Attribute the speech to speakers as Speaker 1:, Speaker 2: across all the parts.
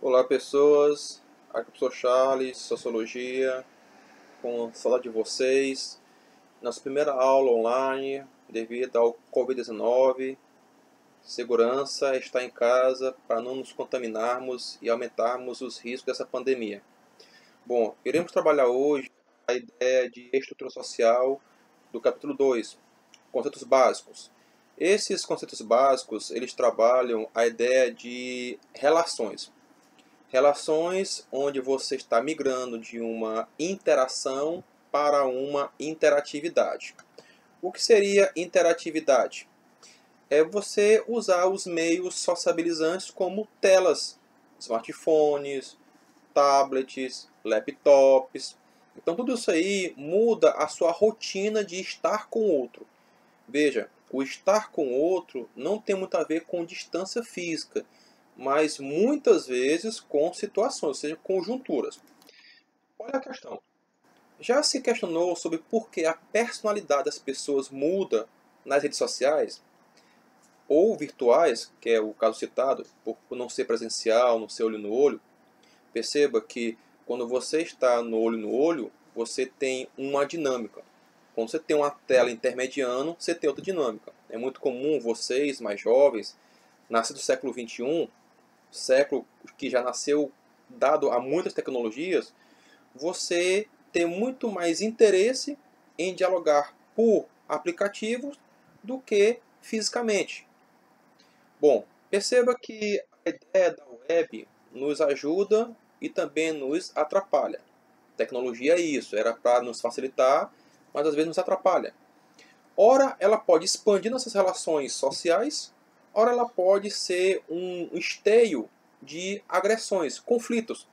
Speaker 1: Olá pessoas, aqui é o professor Charles, Sociologia, com saudade de vocês. Nossa primeira aula online, devido ao Covid-19, segurança, estar em casa para não nos contaminarmos e aumentarmos os riscos dessa pandemia. Bom, iremos trabalhar hoje a ideia de estrutura social do capítulo 2, conceitos básicos. Esses conceitos básicos, eles trabalham a ideia de relações. Relações onde você está migrando de uma interação para uma interatividade. O que seria interatividade? É você usar os meios sociabilizantes como telas, smartphones, tablets, laptops. Então tudo isso aí muda a sua rotina de estar com o outro. Veja, o estar com o outro não tem muito a ver com distância física, mas muitas vezes com situações, ou seja, conjunturas. Olha a questão. Já se questionou sobre por que a personalidade das pessoas muda nas redes sociais ou virtuais, que é o caso citado, por não ser presencial, não ser olho no olho? Perceba que quando você está no olho, você tem uma dinâmica. Quando você tem uma tela intermediando, você tem outra dinâmica. É muito comum vocês, mais jovens, nascidos do século XXI, século que já nasceu dado a muitas tecnologias, você ter muito mais interesse em dialogar por aplicativos do que fisicamente. Bom, perceba que a ideia da web nos ajuda e também nos atrapalha. Tecnologia é isso, era para nos facilitar, mas às vezes nos atrapalha. Ora, ela pode expandir nossas relações sociais, ora ela pode ser um esteio de agressões, conflitos.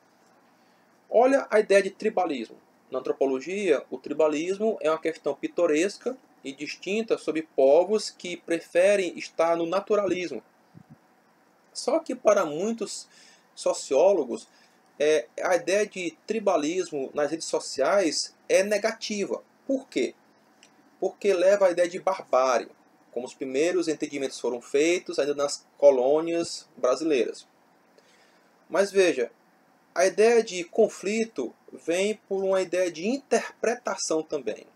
Speaker 1: Olha a ideia de tribalismo. Na antropologia, o tribalismo é uma questão pitoresca e distinta sobre povos que preferem estar no naturalismo. Só que para muitos sociólogos, a ideia de tribalismo nas redes sociais é negativa. Por quê? Porque leva à ideia de barbárie, como os primeiros entendimentos foram feitos ainda nas colônias brasileiras. Mas veja, a ideia de conflito vem por uma ideia de interpretação também.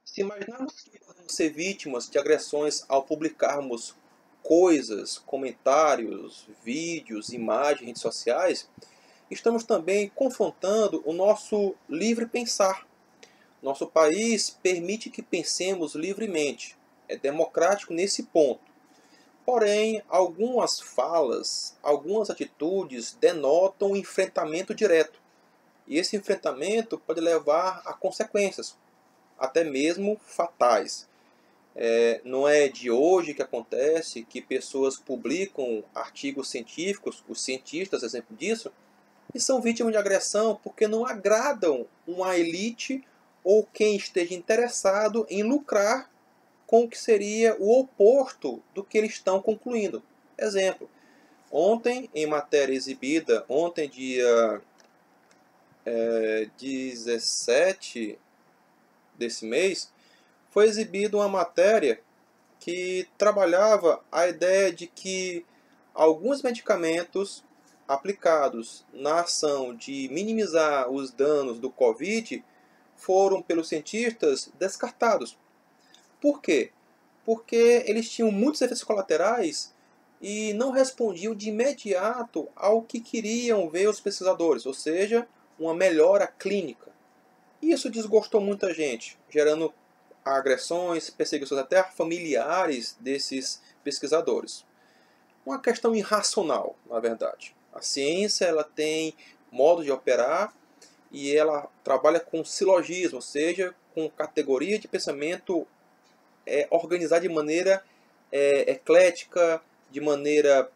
Speaker 1: Se imaginarmos que podemos ser vítimas de agressões ao publicarmos coisas, comentários, vídeos, imagens, redes sociais, estamos também confrontando o nosso livre pensar. Nosso país permite que pensemos livremente. É democrático nesse ponto. Porém, algumas falas, algumas atitudes denotam um enfrentamento direto. E esse enfrentamento pode levar a consequências, até mesmo fatais. Não é de hoje que acontece que pessoas publicam artigos científicos, os cientistas, exemplo disso, e são vítimas de agressão porque não agradam uma elite ou quem esteja interessado em lucrar com o que seria o oposto do que eles estão concluindo. Exemplo, ontem, em matéria exibida, ontem, dia 17 desse mês, foi exibida uma matéria que trabalhava a ideia de que alguns medicamentos aplicados na ação de minimizar os danos do Covid foram, pelos cientistas, descartados. Por quê? Porque eles tinham muitos efeitos colaterais e não respondiam de imediato ao que queriam ver os pesquisadores, ou seja, uma melhora clínica. Isso desgostou muita gente, gerando agressões, perseguições até familiares desses pesquisadores. Uma questão irracional, na verdade. A ciência ela tem modo de operar e ela trabalha com silogismo, ou seja, com categoria de pensamento organizada de maneira eclética, de maneira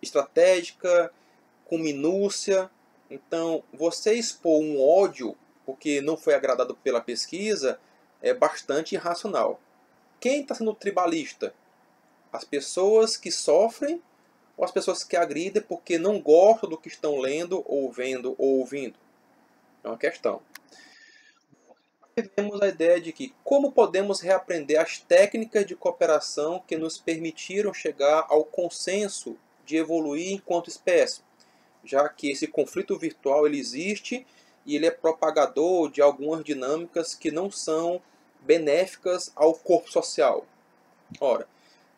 Speaker 1: estratégica, com minúcia. Então, você expor um ódio porque não foi agradado pela pesquisa é bastante irracional. Quem está sendo tribalista? As pessoas que sofrem ou as pessoas que agridem porque não gostam do que estão lendo, ou vendo ou ouvindo? É uma questão. Temos a ideia de que como podemos reaprender as técnicas de cooperação que nos permitiram chegar ao consenso de evoluir enquanto espécie. já que esse conflito virtual ele existe e ele é propagador de algumas dinâmicas que não são benéficas ao corpo social. Ora,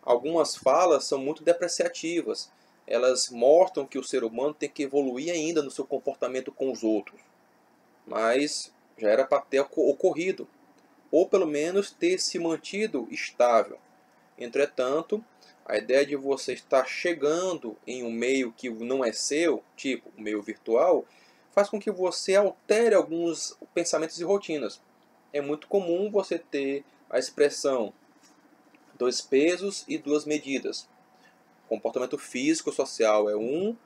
Speaker 1: algumas falas são muito depreciativas. Elas mostram que o ser humano tem que evoluir ainda no seu comportamento com os outros. Mas já era para ter ocorrido, ou pelo menos ter se mantido estável. Entretanto, a ideia de você estar chegando em um meio que não é seu, tipo o meio virtual, faz com que você altere alguns pensamentos e rotinas. É muito comum você ter a expressão dois pesos e duas medidas. Comportamento físico social é um,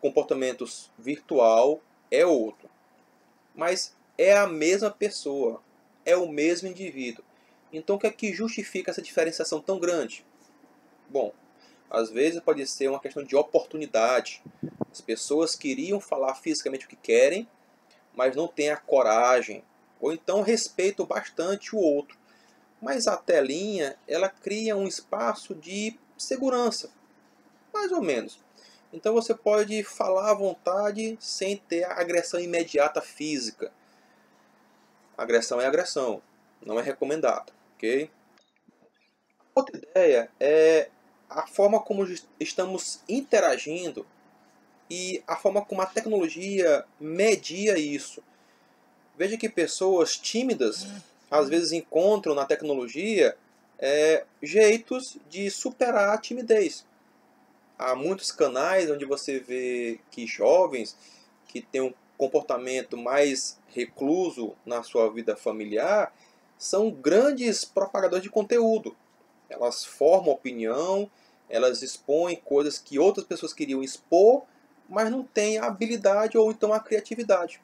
Speaker 1: comportamento virtual é outro. Mas é a mesma pessoa, é o mesmo indivíduo. Então o que é que justifica essa diferenciação tão grande? Bom, às vezes pode ser uma questão de oportunidade. As pessoas queriam falar fisicamente o que querem, mas não têm a coragem, ou então respeitam bastante o outro. Mas a telinha, ela cria um espaço de segurança, mais ou menos. Então você pode falar à vontade sem ter a agressão imediata física. Agressão é agressão, não é recomendado, ok? Outra ideia é a forma como estamos interagindo e a forma como a tecnologia media isso. Veja que pessoas tímidas às vezes encontram na tecnologia jeitos de superar a timidez. Há muitos canais onde você vê que jovens que têm um comportamento mais recluso na sua vida familiar são grandes propagadores de conteúdo. Elas formam opinião, elas expõem coisas que outras pessoas queriam expor, mas não têm a habilidade ou então a criatividade.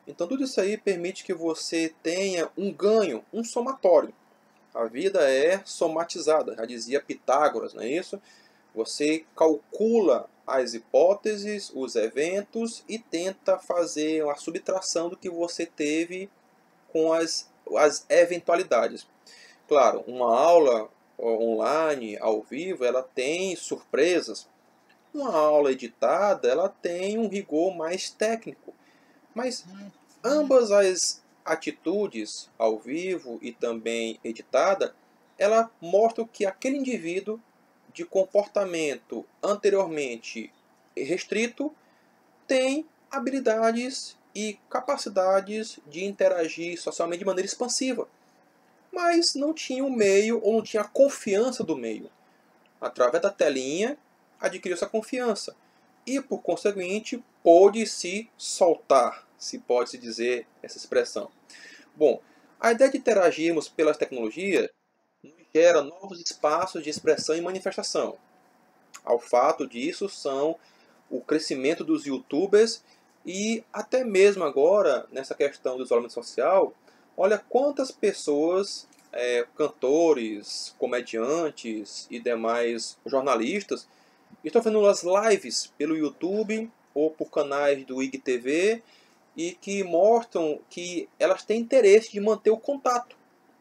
Speaker 1: Então tudo isso aí permite que você tenha um ganho, um somatório. A vida é somatizada, já dizia Pitágoras, não é isso? Você calcula as hipóteses, os eventos e tenta fazer uma subtração do que você teve com as eventualidades. Claro, uma aula online, ao vivo, ela tem surpresas. Uma aula editada, ela tem um rigor mais técnico. Mas ambas as atitudes, ao vivo e também editada, ela mostram que aquele indivíduo de comportamento anteriormente restrito tem habilidades e capacidades de interagir socialmente de maneira expansiva, mas não tinha o meio ou não tinha a confiança do meio. Através da telinha, adquiriu essa confiança e, por conseguinte, pôde se soltar, se pode se dizer essa expressão. Bom, a ideia de interagirmos pelas tecnologias gera novos espaços de expressão e manifestação. Ao fato disso são o crescimento dos youtubers e até mesmo agora, nessa questão do isolamento social, olha quantas pessoas, cantores, comediantes e demais jornalistas estão fazendo as lives pelo YouTube ou por canais do IGTV e que mostram que elas têm interesse de manter o contato.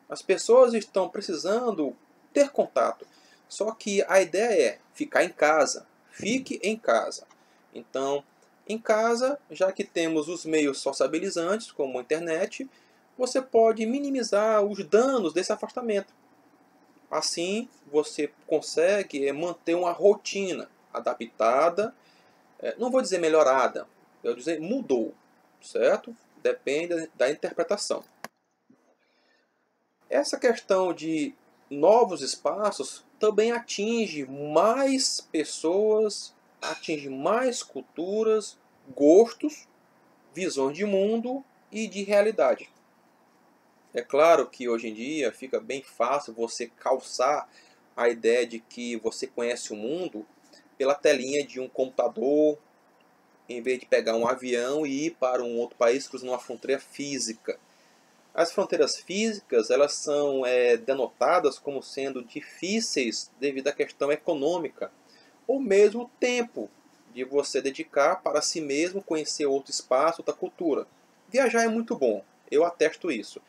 Speaker 1: As pessoas estão precisando ter contato. Só que a ideia é ficar em casa. Fique em casa. Então, em casa, já que temos os meios sociabilizantes, como a internet, você pode minimizar os danos desse afastamento. Assim, você consegue manter uma rotina adaptada, não vou dizer melhorada, eu vou dizer mudou, certo? Depende da interpretação. Essa questão de novos espaços também atinge mais pessoas, atinge mais culturas, gostos, visões de mundo e de realidade. É claro que hoje em dia fica bem fácil você calçar a ideia de que você conhece o mundo pela telinha de um computador, em vez de pegar um avião e ir para um outro país cruzando uma fronteira física. As fronteiras físicas elas são denotadas como sendo difíceis devido à questão econômica, ou mesmo o tempo de você dedicar para si mesmo conhecer outro espaço, outra cultura. Viajar é muito bom, eu atesto isso.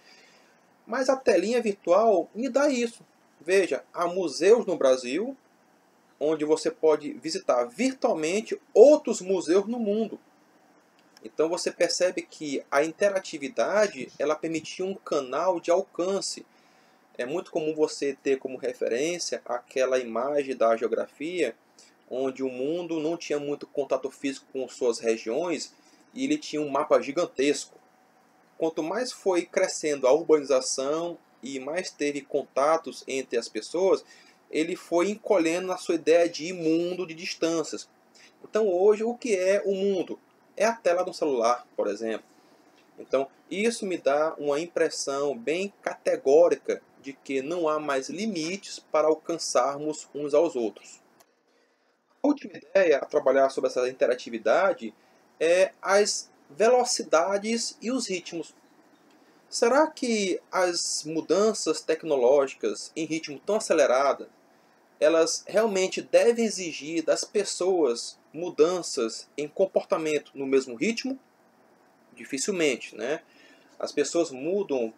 Speaker 1: Mas a telinha virtual me dá isso. Veja, há museus no Brasil onde você pode visitar virtualmente outros museus no mundo. Então você percebe que a interatividade ela permitia um canal de alcance. É muito comum você ter como referência aquela imagem da geografia onde o mundo não tinha muito contato físico com suas regiões e ele tinha um mapa gigantesco. Quanto mais foi crescendo a urbanização e mais teve contatos entre as pessoas, ele foi encolhendo na sua ideia de mundo de distâncias. Então hoje o que é o mundo? É a tela do celular, por exemplo. Então isso me dá uma impressão bem categórica de que não há mais limites para alcançarmos uns aos outros. A última ideia a trabalhar sobre essa interatividade é as velocidades e os ritmos. Será que as mudanças tecnológicas em ritmo tão acelerado, elas realmente devem exigir das pessoas mudanças em comportamento no mesmo ritmo? Dificilmente, né? As pessoas mudam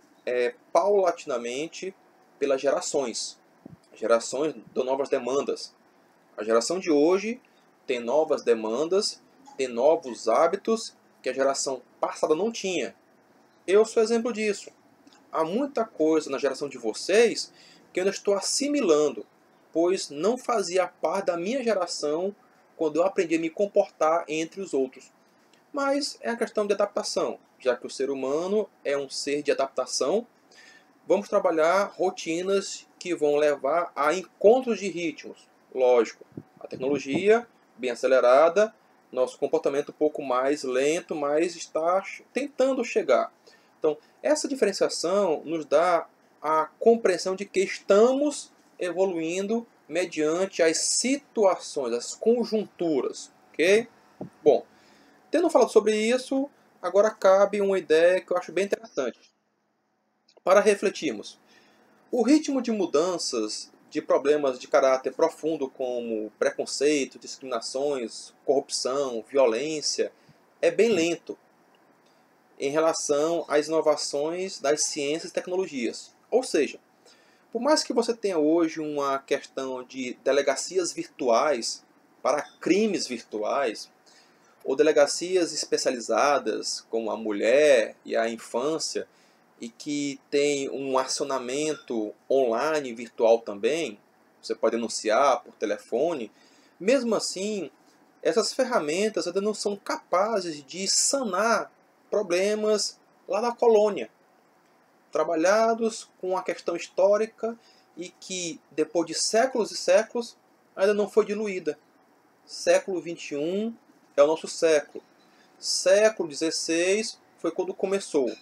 Speaker 1: paulatinamente pelas gerações. Gerações dão novas demandas. A geração de hoje tem novas demandas, tem novos hábitos que a geração passada não tinha. Eu sou exemplo disso. Há muita coisa na geração de vocês que eu ainda estou assimilando, pois não fazia parte da minha geração quando eu aprendi a me comportar entre os outros. Mas é a questão de adaptação. Já que o ser humano é um ser de adaptação, vamos trabalhar rotinas que vão levar a encontros de ritmos. Lógico, a tecnologia bem acelerada, nosso comportamento um pouco mais lento, mas está tentando chegar. Então, essa diferenciação nos dá a compreensão de que estamos evoluindo mediante as situações, as conjunturas, ok? Bom, tendo falado sobre isso, agora cabe uma ideia que eu acho bem interessante. Para refletirmos, o ritmo de mudanças de problemas de caráter profundo como preconceito, discriminações, corrupção, violência, é bem lento em relação às inovações das ciências e tecnologias. Ou seja, por mais que você tenha hoje uma questão de delegacias virtuais para crimes virtuais, ou delegacias especializadas como a mulher e a infância, e que tem um acionamento online virtual também, você pode denunciar por telefone, mesmo assim, essas ferramentas ainda não são capazes de sanar problemas lá da colônia, trabalhados com a questão histórica e que, depois de séculos e séculos, ainda não foi diluída. Século XXI é o nosso século. Século XVI foi quando começou.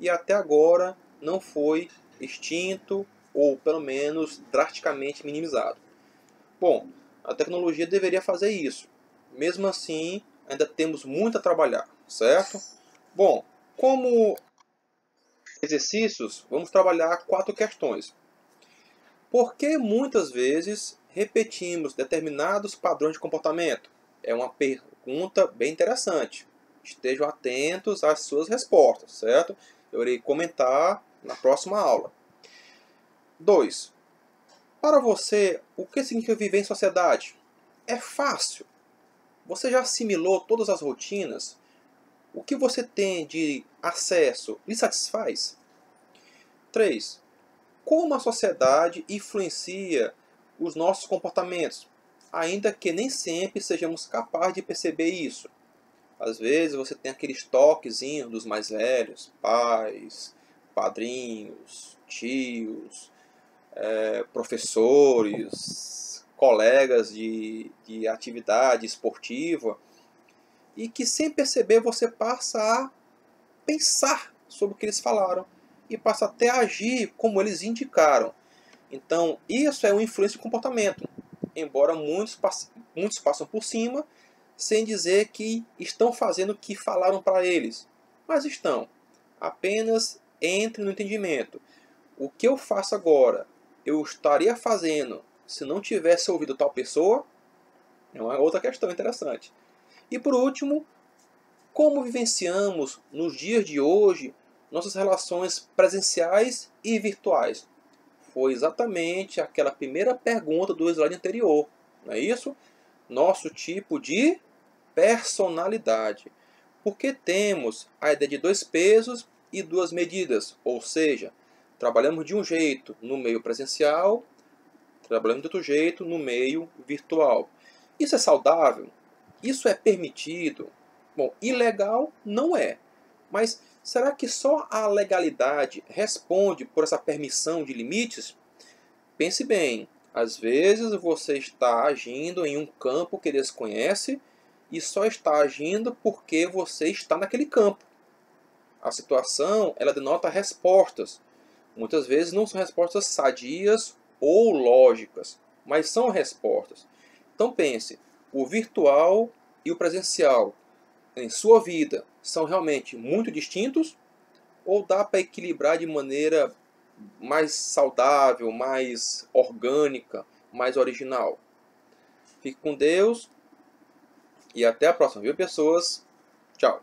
Speaker 1: E até agora não foi extinto ou pelo menos drasticamente minimizado. Bom, a tecnologia deveria fazer isso. Mesmo assim, ainda temos muito a trabalhar, certo? Bom, como exercícios, vamos trabalhar 4 questões. Por que muitas vezes repetimos determinados padrões de comportamento? É uma pergunta bem interessante. Estejam atentos às suas respostas, certo? Eu irei comentar na próxima aula. 2. Para você, o que significa viver em sociedade? É fácil. Você já assimilou todas as rotinas? O que você tem de acesso lhe satisfaz? 3. Como a sociedade influencia os nossos comportamentos, ainda que nem sempre sejamos capazes de perceber isso? Às vezes você tem aqueles toquezinhos dos mais velhos, pais, padrinhos, tios, professores, colegas de atividade esportiva, e que sem perceber você passa a pensar sobre o que eles falaram e passa até a agir como eles indicaram. Então isso é uma influência de comportamento, embora muitos passam por cima sem dizer que estão fazendo o que falaram para eles, mas estão. Apenas entre no entendimento. O que eu faço agora, eu estaria fazendo se não tivesse ouvido tal pessoa? É uma outra questão interessante. E por último, como vivenciamos nos dias de hoje nossas relações presenciais e virtuais? Foi exatamente aquela primeira pergunta do slide anterior, não é isso? Nosso tipo de personalidade. Porque temos a ideia de 2 pesos e 2 medidas, ou seja, trabalhamos de um jeito no meio presencial, trabalhamos de outro jeito no meio virtual. Isso é saudável? Isso é permitido? Bom, ilegal não é. Mas será que só a legalidade responde por essa permissão de limites? Pense bem, às vezes você está agindo em um campo que desconhece e só está agindo porque você está naquele campo. A situação, ela denota respostas. Muitas vezes não são respostas sadias ou lógicas, mas são respostas. Então pense, o virtual e o presencial em sua vida são realmente muito distintos ou dá para equilibrar de maneira mais saudável, mais orgânica, mais original? Fique com Deus e até a próxima, viu, pessoas? Tchau.